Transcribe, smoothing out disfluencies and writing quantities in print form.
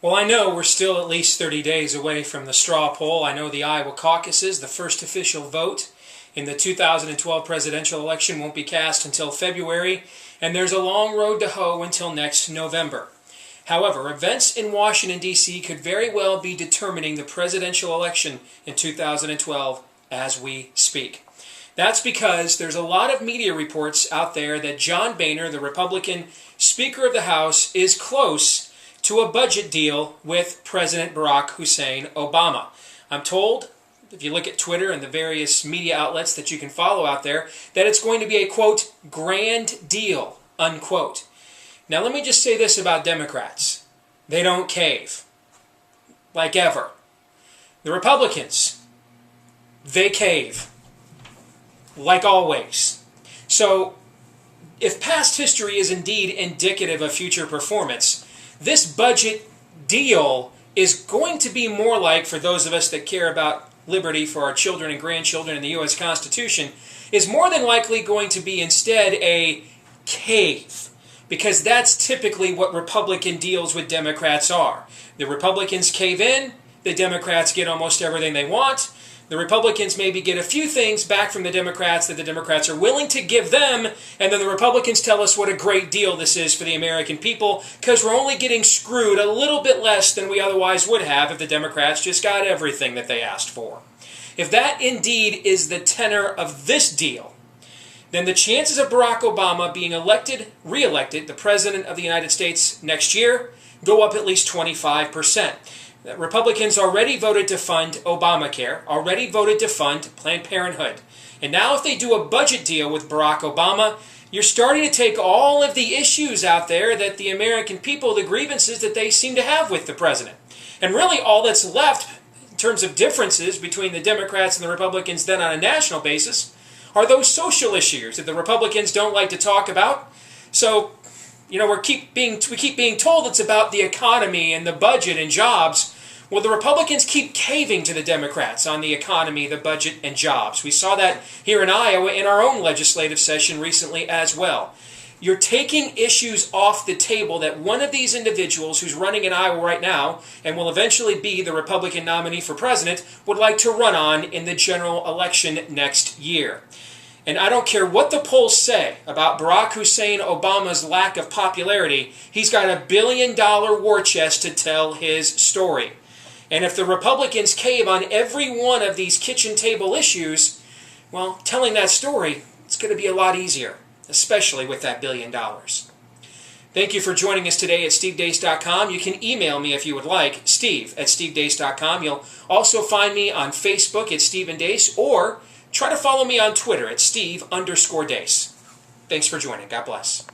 Well, I know we're still at least 30 days away from the straw poll. I know the Iowa caucuses, the first official vote in the 2012 presidential election, won't be cast until February, and there's a long road to hoe until next November. However, events in Washington, D.C. could very well be determining the presidential election in 2012 as we speak. That's because there's a lot of media reports out there that John Boehner, the Republican Speaker of the House, is close to a budget deal with President Barack Hussein Obama. I'm told, if you look at Twitter and the various media outlets that you can follow out there, that it's going to be a, quote, grand deal, unquote. Now let me just say this about Democrats. They don't cave. Like ever. The Republicans, they cave. Like always. So, if past history is indeed indicative of future performance, this budget deal is going to be more like, for those of us that care about liberty for our children and grandchildren and the U.S. Constitution, is more than likely going to be instead a cave. Because that's typically what Republican deals with Democrats are. The Republicans cave in, the Democrats get almost everything they want. The Republicans maybe get a few things back from the Democrats that the Democrats are willing to give them, and then the Republicans tell us what a great deal this is for the American people, because we're only getting screwed a little bit less than we otherwise would have if the Democrats just got everything that they asked for. If that indeed is the tenor of this deal, then the chances of Barack Obama being re-elected, the President of the United States next year, go up at least 25%. Republicans already voted to fund Obamacare, already voted to fund Planned Parenthood. And now if they do a budget deal with Barack Obama, you're starting to take all of the issues out there that the American people, the grievances that they seem to have with the president. And really all that's left in terms of differences between the Democrats and the Republicans then on a national basis are those social issues that the Republicans don't like to talk about. So, we keep being told it's about the economy and the budget and jobs. Well, the Republicans keep caving to the Democrats on the economy, the budget, and jobs. We saw that here in Iowa in our own legislative session recently as well. You're taking issues off the table that one of these individuals who's running in Iowa right now and will eventually be the Republican nominee for president would like to run on in the general election next year. And I don't care what the polls say about Barack Hussein Obama's lack of popularity, he's got $1 billion war chest to tell his story. And if the Republicans cave on every one of these kitchen table issues, well, telling that story, it's going to be a lot easier, especially with that $1 billion. Thank you for joining us today at stevedeace.com. You can email me if you would like, steve@stevedeace.com. You'll also find me on Facebook at Steve and Deace, or try to follow me on Twitter at Steve_Deace. Thanks for joining. God bless.